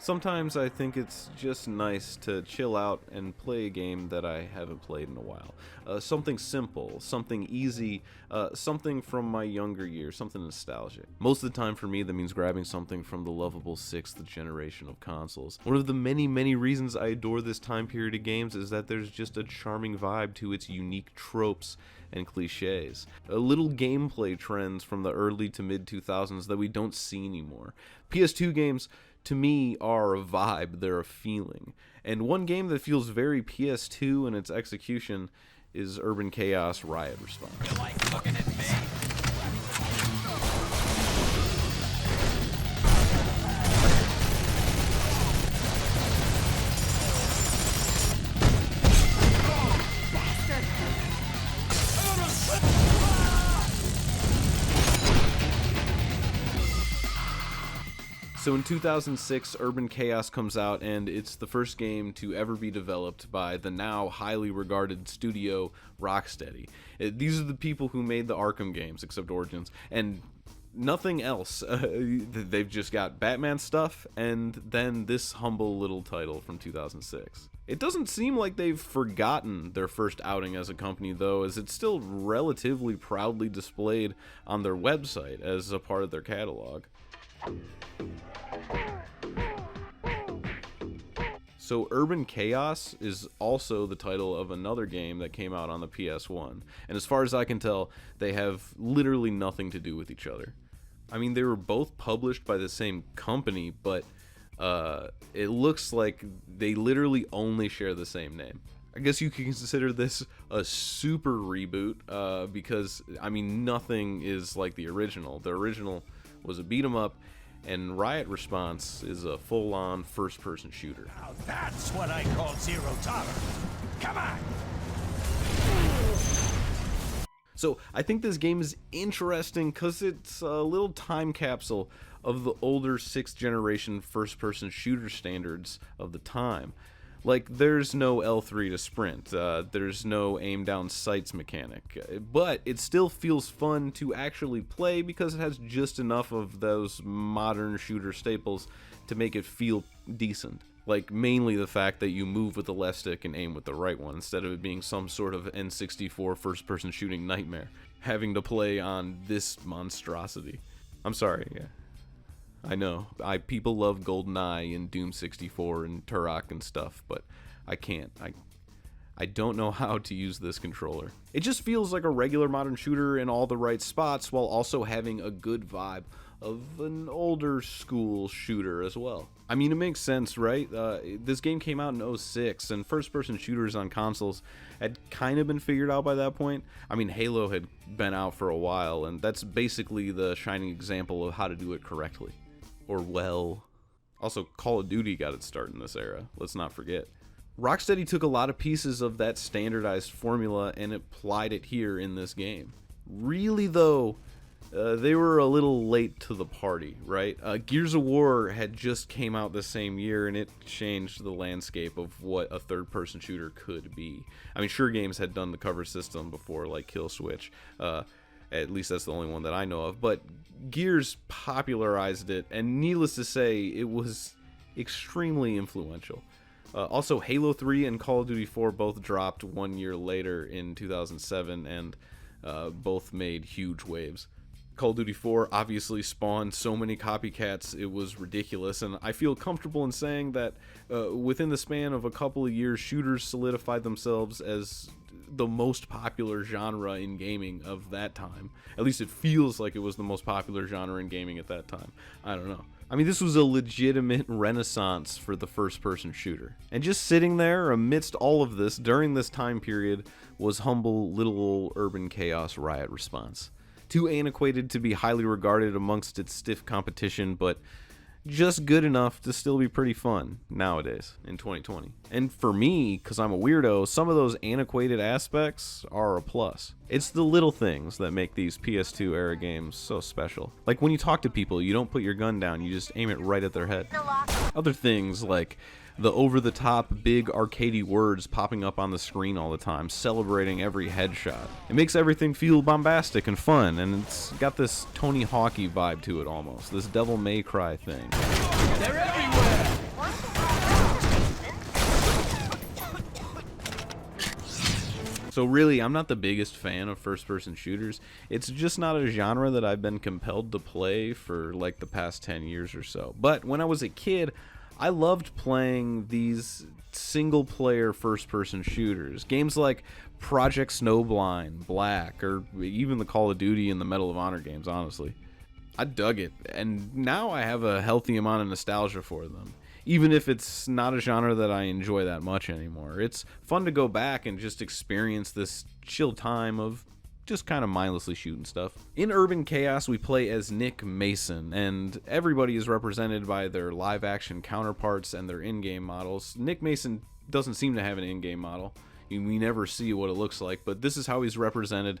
Sometimes I think it's just nice to chill out and play a game that I haven't played in a while. Something simple, something easy, something from my younger years, something nostalgic. Most of the time for me that means grabbing something from the lovable 6th generation of consoles. One of the many reasons I adore this time period of games is that there's just a charming vibe to its unique tropes and cliches. Little gameplay trends from the early to mid 2000s that we don't see anymore. PS2 games, to me, are a vibe, they're a feeling. And one game that feels very PS2 in its execution is Urban Chaos Riot Response. You like looking at me? So in 2006, Urban Chaos comes out, and it's the first game to ever be developed by the now highly regarded studio Rocksteady. These are the people who made the Arkham games, except Origins, and nothing else. They've just got Batman stuff, and then this humble little title from 2006. It doesn't seem like they've forgotten their first outing as a company, though, as it's still relatively proudly displayed on their website as a part of their catalog. So Urban Chaos is also the title of another game that came out on the PS1, and as far as I can tell, they have literally nothing to do with each other. I mean, they were both published by the same company, but it looks like they literally only share the same name. I guess you can consider this a super reboot, because, I mean, nothing is like the original. The original was a beat 'em up, and Riot Response is a full-on first-person shooter. Now that's what I call zero tolerance. Come on! So I think this game is interesting because it's a little time capsule of the older 6th generation first-person shooter standards of the time. Like, there's no L3 to sprint, there's no aim down sights mechanic, but it still feels fun to actually play because it has just enough of those modern shooter staples to make it feel decent. Like, mainly the fact that you move with the left stick and aim with the right one, instead of it being some sort of N64 first-person shooting nightmare, having to play on this monstrosity. I'm sorry, yeah. I know, people love GoldenEye and Doom 64 and Turok and stuff, but I can't. I don't know how to use this controller. It just feels like a regular modern shooter in all the right spots while also having a good vibe of an older school shooter as well. I mean, it makes sense, right? This game came out in 06, and first-person shooters on consoles had kind of been figured out by that point. I mean, Halo had been out for a while, and that's basically the shining example of how to do it correctly. Or well. Also, Call of Duty got its start in this era, let's not forget. Rocksteady took a lot of pieces of that standardized formula and applied it here in this game. Really though, they were a little late to the party, right? Gears of War had just came out the same year, and it changed the landscape of what a third-person shooter could be. I mean, sure, games had done the cover system before, like Kill Switch, at least that's the only one that I know of, but Gears popularized it, and needless to say, it was extremely influential. Also, Halo 3 and Call of Duty 4 both dropped 1 year later in 2007, and both made huge waves. Call of Duty 4 obviously spawned so many copycats, it was ridiculous, and I feel comfortable in saying that within the span of a couple of years, shooters solidified themselves as the most popular genre in gaming of that time. At least it feels like it was the most popular genre in gaming at that time. I don't know. I mean, this was a legitimate renaissance for the first-person shooter. And just sitting there amidst all of this during this time period was humble little old Urban Chaos Riot Response. Too antiquated to be highly regarded amongst its stiff competition, but just good enough to still be pretty fun nowadays in 2020. And for me, because I'm a weirdo, some of those antiquated aspects are a plus. It's the little things that make these PS2 era games so special. Like when you talk to people, you don't put your gun down, you just aim it right at their head. Other things like the over-the-top big arcadey words popping up on the screen all the time, celebrating every headshot. It makes everything feel bombastic and fun, and it's got this Tony Hawk-y vibe to it almost, this Devil May Cry thing. They're everywhere! So really, I'm not the biggest fan of first-person shooters. It's just not a genre that I've been compelled to play for like the past 10 years or so. But when I was a kid, I loved playing these single-player first-person shooters. Games like Project Snowblind, Black, or even the Call of Duty and the Medal of Honor games, honestly. I dug it, and now I have a healthy amount of nostalgia for them. Even if it's not a genre that I enjoy that much anymore. It's fun to go back and just experience this chill time of just kind of mindlessly shooting stuff. In Urban Chaos, we play as Nick Mason, and everybody is represented by their live-action counterparts and their in-game models. Nick Mason doesn't seem to have an in-game model. We never see what it looks like, but this is how he's represented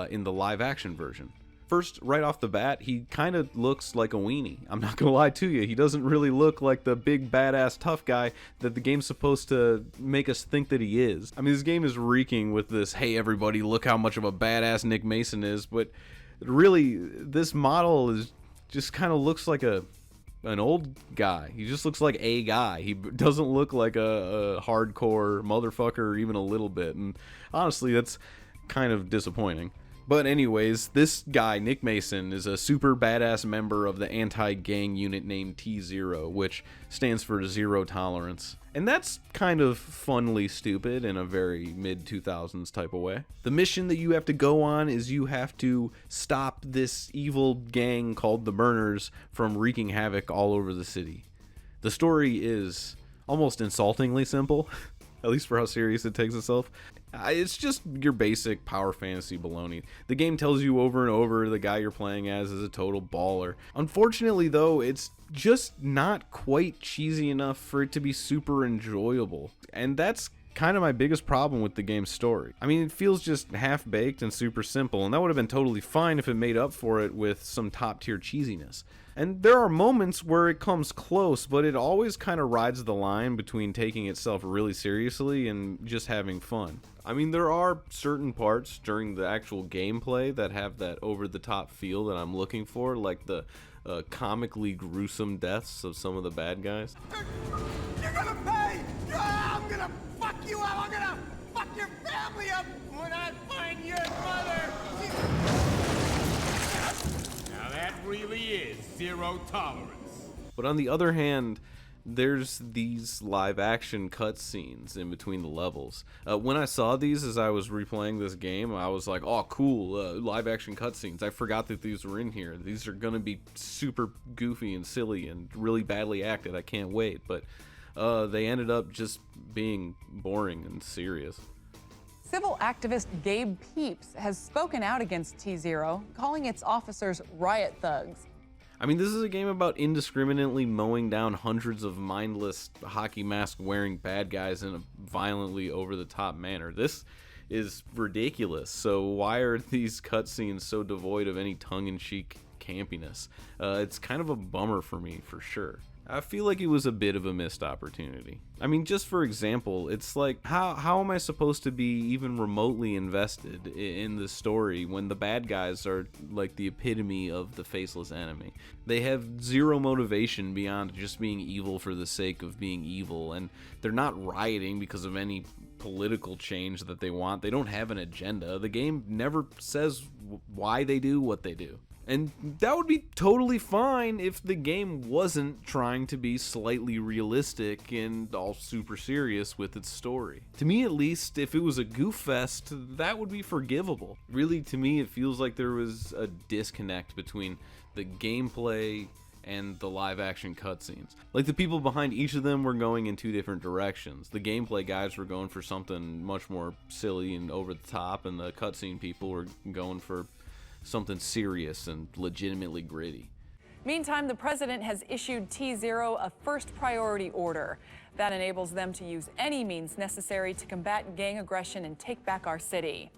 in the live-action version. First, right off the bat, he kind of looks like a weenie. I'm not gonna lie to you, he doesn't really look like the big badass tough guy that the game's supposed to make us think that he is. I mean, this game is reeking with this, hey everybody, look how much of a badass Nick Mason is, but really, this model is just kind of looks like an old guy. He just looks like a guy. He doesn't look like a hardcore motherfucker even a little bit, and honestly, that's kind of disappointing. But anyways, this guy, Nick Mason, is a super badass member of the anti-gang unit named T0, which stands for Zero Tolerance. And that's kind of funly stupid in a very mid-2000s type of way. The mission that you have to go on is you have to stop this evil gang called the Burners from wreaking havoc all over the city. The story is almost insultingly simple, at least for how serious it takes itself. It's just your basic power fantasy baloney. The game tells you over and over the guy you're playing as is a total baller. Unfortunately, though, it's just not quite cheesy enough for it to be super enjoyable. And that's kind of my biggest problem with the game's story. I mean, it feels just half-baked and super simple, and that would have been totally fine if it made up for it with some top-tier cheesiness. And there are moments where it comes close, but it always kind of rides the line between taking itself really seriously and just having fun. I mean, there are certain parts during the actual gameplay that have that over-the-top feel that I'm looking for, like the comically gruesome deaths of some of the bad guys. You're gonna pay! I'm gonna fuck you up! I'm gonna fuck your family up when I find your mother! Now that really is zero tolerance. But on the other hand, there's these live action cutscenes in between the levels. When I saw these as I was replaying this game, I was like, oh cool, live action cutscenes. I forgot that these were in here. These are gonna be super goofy and silly and really badly acted. I can't wait. But they ended up just being boring and serious. Civil activist Gabe Peeps has spoken out against T0, calling its officers riot thugs. I mean, this is a game about indiscriminately mowing down hundreds of mindless hockey mask wearing bad guys in a violently over-the-top manner. This is ridiculous. So why are these cutscenes so devoid of any tongue-in-cheek campiness? It's kind of a bummer for me, for sure. I feel like it was a bit of a missed opportunity. I mean, just for example, it's like, how am I supposed to be even remotely invested in the story when the bad guys are like the epitome of the faceless enemy? They have zero motivation beyond just being evil for the sake of being evil, and they're not rioting because of any political change that they want. They don't have an agenda. The game never says why they do what they do. And that would be totally fine if the game wasn't trying to be slightly realistic and all super serious with its story. To me, at least, if it was a goof fest, that would be forgivable. Really, to me, it feels like there was a disconnect between the gameplay and the live action cutscenes. Like, the people behind each of them were going in two different directions. The gameplay guys were going for something much more silly and over the top, and the cutscene people were going for something serious and legitimately gritty. Meantime, the president has issued T0 a first priority order that enables them to use any means necessary to combat gang aggression and take back our city.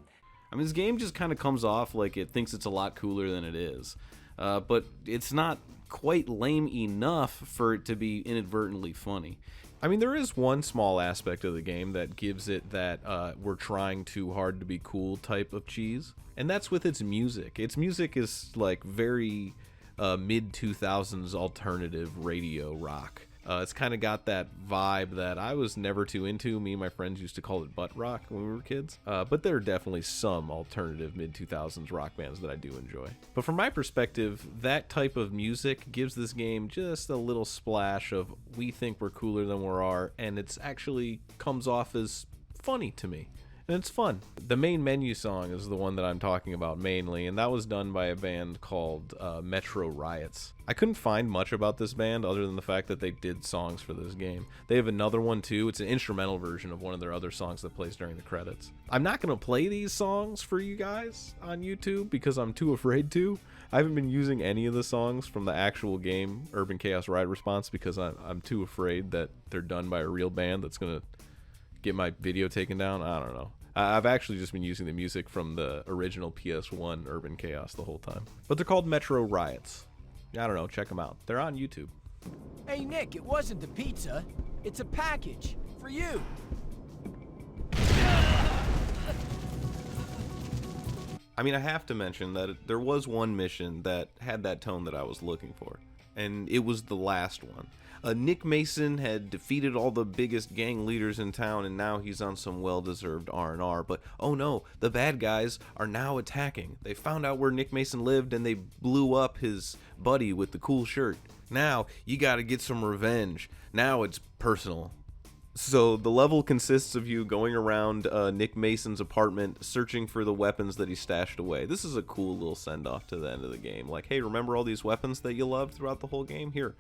I mean, this game just kind of comes off like it thinks it's a lot cooler than it is, but it's not quite lame enough for it to be inadvertently funny. I mean, there is one small aspect of the game that gives it that we're trying too hard to be cool type of cheese, and that's with its music. Its music is like very mid-2000s alternative radio rock. It's kind of got that vibe that I was never too into. Me and my friends used to call it butt rock when we were kids. But there are definitely some alternative mid-2000s rock bands that I do enjoy. But from my perspective, that type of music gives this game just a little splash of we think we're cooler than we are, and it's actually comes off as funny to me. And it's fun. The main menu song is the one that I'm talking about mainly, and that was done by a band called Metro Riots. I couldn't find much about this band other than the fact that they did songs for this game. They have another one too. It's an instrumental version of one of their other songs that plays during the credits. I'm not going to play these songs for you guys on YouTube because I'm too afraid to. I haven't been using any of the songs from the actual game, Urban Chaos Riot Response, because I'm too afraid that they're done by a real band that's going to get my video taken down. I don't know. I've actually just been using the music from the original PS1 Urban Chaos the whole time. But they're called Metro Riots. I don't know, check them out. They're on YouTube. Hey, Nick, it wasn't the pizza. It's a package for you. I mean, I have to mention that there was one mission that had that tone that I was looking for, and it was the last one. Nick Mason had defeated all the biggest gang leaders in town, and now he's on some well-deserved R&R. But oh no, the bad guys are now attacking. They found out where Nick Mason lived, and they blew up his buddy with the cool shirt. Now you gotta get some revenge. Now it's personal. So the level consists of you going around Nick Mason's apartment searching for the weapons that he stashed away. This is a cool little send-off to the end of the game. Like, hey, remember all these weapons that you loved throughout the whole game? Here,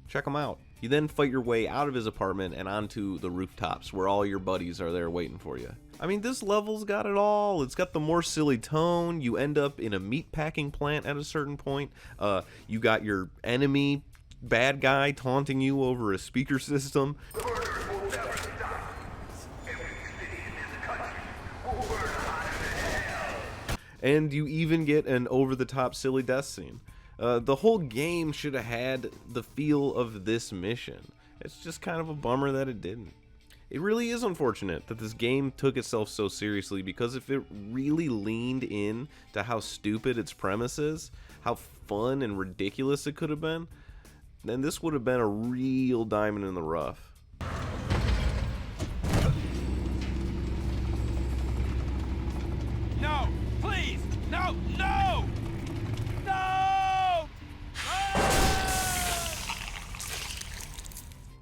check them out. You then fight your way out of his apartment and onto the rooftops where all your buddies are there waiting for you. I mean, this level's got it all. It's got the more silly tone. You end up in a meatpacking plant at a certain point. You got your enemy bad guy taunting you over a speaker system. And you even get an over-the-top silly death scene. The whole game should have had the feel of this mission. It's just kind of a bummer that it didn't. It really is unfortunate that this game took itself so seriously, because if it really leaned in to how stupid its premise is, how fun and ridiculous it could have been, then this would have been a real diamond in the rough. No, please, no, no, no!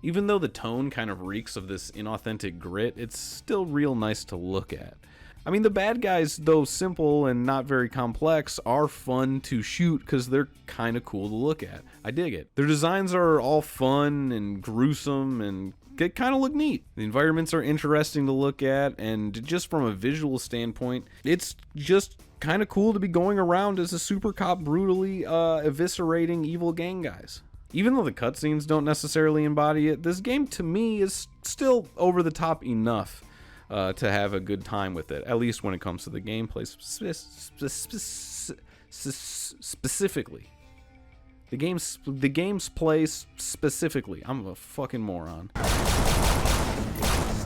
Even though the tone kind of reeks of this inauthentic grit, it's still real nice to look at. I mean, the bad guys, though simple and not very complex, are fun to shoot because they're kind of cool to look at. I dig it. Their designs are all fun and gruesome and they kind of look neat. The environments are interesting to look at, and just from a visual standpoint, it's just kind of cool to be going around as a super cop brutally eviscerating evil gang guys. Even though the cutscenes don't necessarily embody it, this game to me is still over the top enough to have a good time with it, at least when it comes to the gameplay specifically. The game's play specifically. I'm a fucking moron.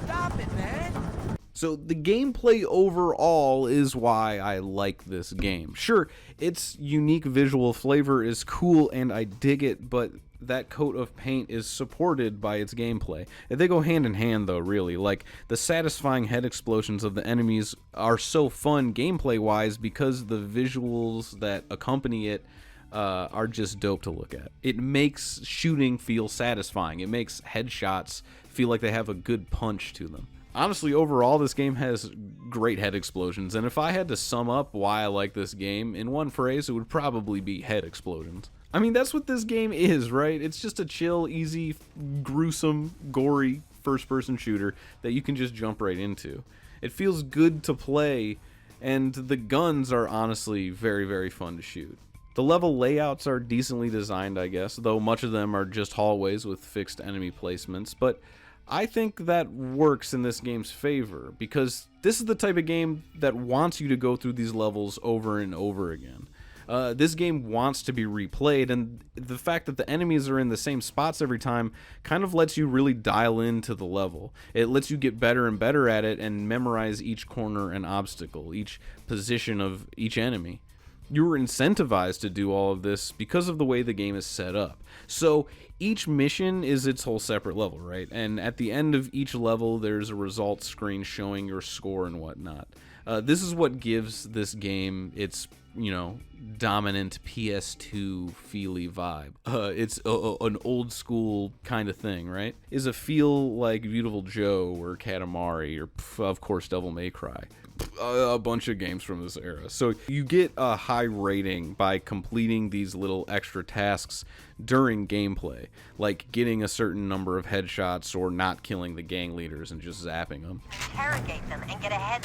Stop it, man! So the gameplay overall is why I like this game. Sure, its unique visual flavor is cool and I dig it, but that coat of paint is supported by its gameplay. They go hand in hand though, really. Like, the satisfying head explosions of the enemies are so fun gameplay wise because the visuals that accompany it are just dope to look at. It makes shooting feel satisfying. It makes headshots feel like they have a good punch to them. Honestly, overall, this game has great head explosions, and if I had to sum up why I like this game in one phrase, it would probably be head explosions. I mean, that's what this game is, right? It's just a chill, easy, gruesome, gory first-person shooter that you can just jump right into. It feels good to play, and the guns are honestly very, very fun to shoot. The level layouts are decently designed, I guess, though much of them are just hallways with fixed enemy placements, but I think that works in this game's favor, because this is the type of game that wants you to go through these levels over and over again. This game wants to be replayed, and the fact that the enemies are in the same spots every time kind of lets you really dial into the level. It lets you get better and better at it and memorize each corner and obstacle, each position of each enemy. You were incentivized to do all of this because of the way the game is set up. So each mission is its whole separate level, right? And at the end of each level, there's a results screen showing your score and whatnot. This is what gives this game its, dominant PS2 feely vibe. It's an old school kind of thing, right? Is a feel like Beautiful Joe or Katamari or, of course, Devil May Cry. A bunch of games from this era. So you get a high rating by completing these little extra tasks during gameplay, like getting a certain number of headshots or not killing the gang leaders and just zapping them. Interrogate them and get a head.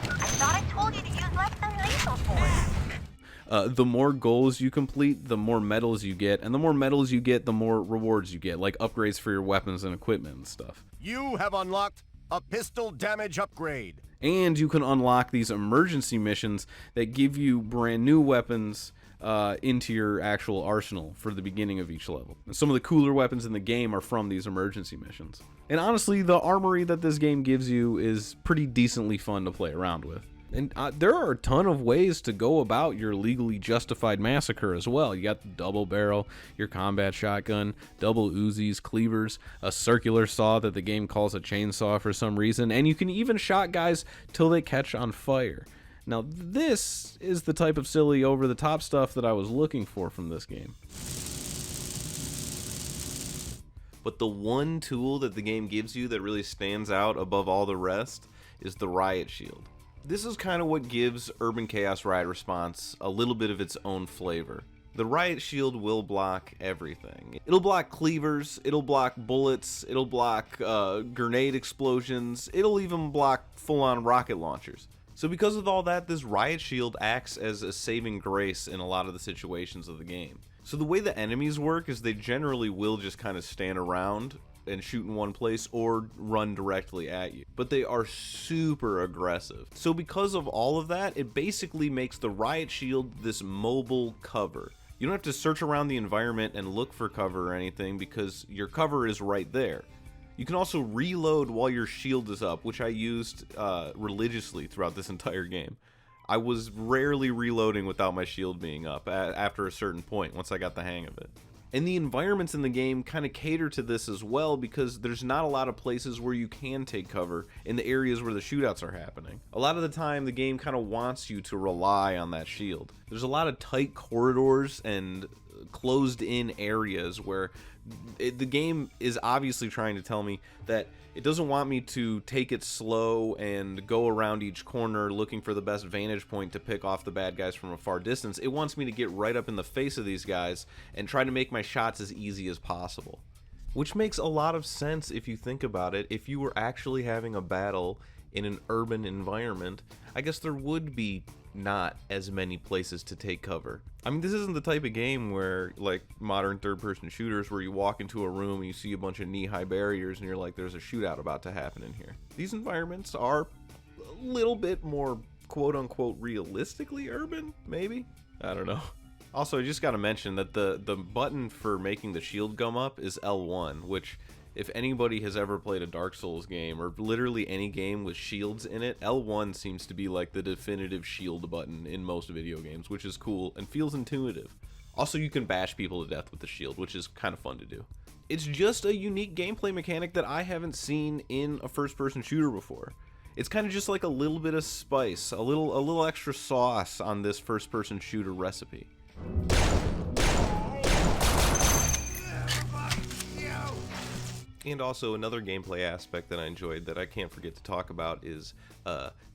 I thought I told you to use less than lethal force. The more goals you complete, the more medals you get, and the more medals you get, the more rewards you get, like upgrades for your weapons and equipment and stuff. You have unlocked a pistol damage upgrade. And you can unlock these emergency missions that give you brand new weapons into your actual arsenal for the beginning of each level. And some of the cooler weapons in the game are from these emergency missions. And honestly, the armory that this game gives you is pretty decently fun to play around with. And there are a ton of ways to go about your legally justified massacre as well. You got the double barrel, your combat shotgun, double Uzis, cleavers, a circular saw that the game calls a chainsaw for some reason, and you can even shot guys till they catch on fire. Now this is the type of silly over-the-top stuff that I was looking for from this game. But the one tool that the game gives you that really stands out above all the rest is the Riot Shield. This is kind of what gives Urban Chaos Riot Response a little bit of its own flavor. The Riot Shield will block everything. It'll block cleavers, it'll block bullets, it'll block grenade explosions, it'll even block full-on rocket launchers. So because of all that, this Riot Shield acts as a saving grace in a lot of the situations of the game. So the way the enemies work is they generally will just kind of stand around and shoot in one place or run directly at you, but they are super aggressive. So because of all of that, it basically makes the Riot Shield this mobile cover. You don't have to search around the environment and look for cover or anything because your cover is right there. You can also reload while your shield is up, which I used religiously throughout this entire game. I was rarely reloading without my shield being up after a certain point once I got the hang of it. And the environments in the game kind of cater to this as well because there's not a lot of places where you can take cover in the areas where the shootouts are happening. A lot of the time the game kind of wants you to rely on that shield. There's a lot of tight corridors and closed in areas where the game is obviously trying to tell me that it doesn't want me to take it slow and go around each corner looking for the best vantage point to pick off the bad guys from a far distance. It wants me to get right up in the face of these guys and try to make my shots as easy as possible. Which makes a lot of sense if you think about it. If you were actually having a battle in an urban environment, I guess there would be not as many places to take cover. I mean, this isn't the type of game where, like modern third-person shooters, where you walk into a room and you see a bunch of knee-high barriers and you're like, there's a shootout about to happen in here. These environments are a little bit more quote-unquote realistically urban, maybe? I don't know. Also, I just gotta mention that the button for making the shield gum up is L1, which, if anybody has ever played a Dark Souls game, or literally any game with shields in it, L1 seems to be like the definitive shield button in most video games, which is cool and feels intuitive. Also, you can bash people to death with the shield, which is kind of fun to do. It's just a unique gameplay mechanic that I haven't seen in a first-person shooter before. It's kind of just like a little bit of spice, a little extra sauce on this first-person shooter recipe. And also another gameplay aspect that I enjoyed that I can't forget to talk about is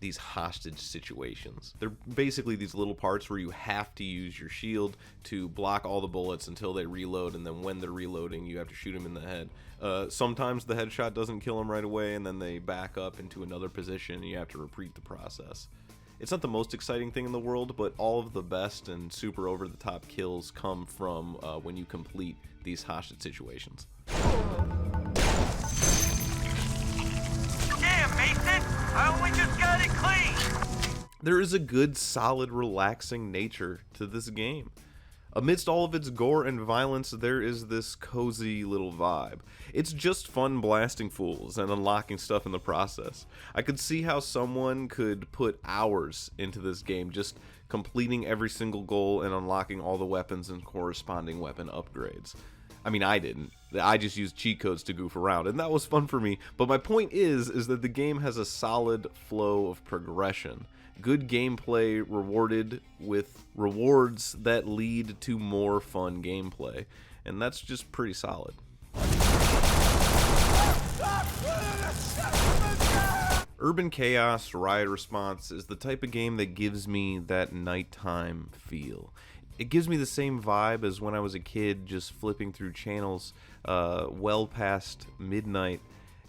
these hostage situations. They're basically these little parts where you have to use your shield to block all the bullets until they reload, and then when they're reloading you have to shoot them in the head. Sometimes the headshot doesn't kill them right away and then they back up into another position and you have to repeat the process. It's not the most exciting thing in the world, but all of the best and super over-the-top kills come from when you complete these hostage situations. Damn, Mason! I only just got it clean! There is a good, solid, relaxing nature to this game. Amidst all of its gore and violence, there is this cozy little vibe. It's just fun blasting fools and unlocking stuff in the process. I could see how someone could put hours into this game, just completing every single goal and unlocking all the weapons and corresponding weapon upgrades. I mean, I didn't. I just used cheat codes to goof around, and that was fun for me. But my point is that the game has a solid flow of progression. Good gameplay rewarded with rewards that lead to more fun gameplay. And that's just pretty solid. Urban Chaos Riot Response is the type of game that gives me that nighttime feel. It gives me the same vibe as when I was a kid, just flipping through channels well past midnight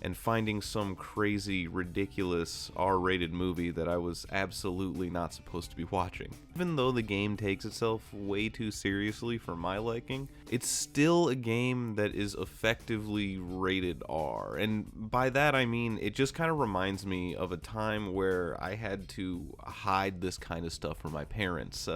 and finding some crazy, ridiculous R-rated movie that I was absolutely not supposed to be watching. Even though the game takes itself way too seriously for my liking, it's still a game that is effectively rated R. And by that I mean, it just kind of reminds me of a time where I had to hide this kind of stuff from my parents.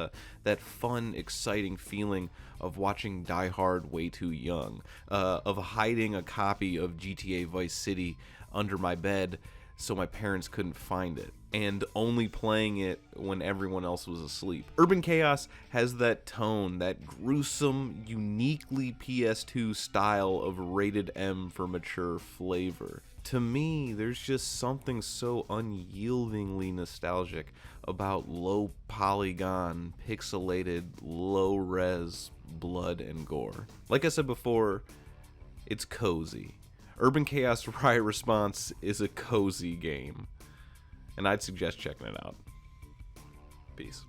That fun, exciting feeling of watching Die Hard way too young, of hiding a copy of GTA Vice City under my bed so my parents couldn't find it, and only playing it when everyone else was asleep. Urban Chaos has that tone, that gruesome, uniquely PS2 style of rated M for mature flavor. To me, there's just something so unyieldingly nostalgic about low polygon, pixelated, low res blood and gore. Like I said before, it's cozy. Urban Chaos Riot Response is a cozy game, and I'd suggest checking it out. Peace.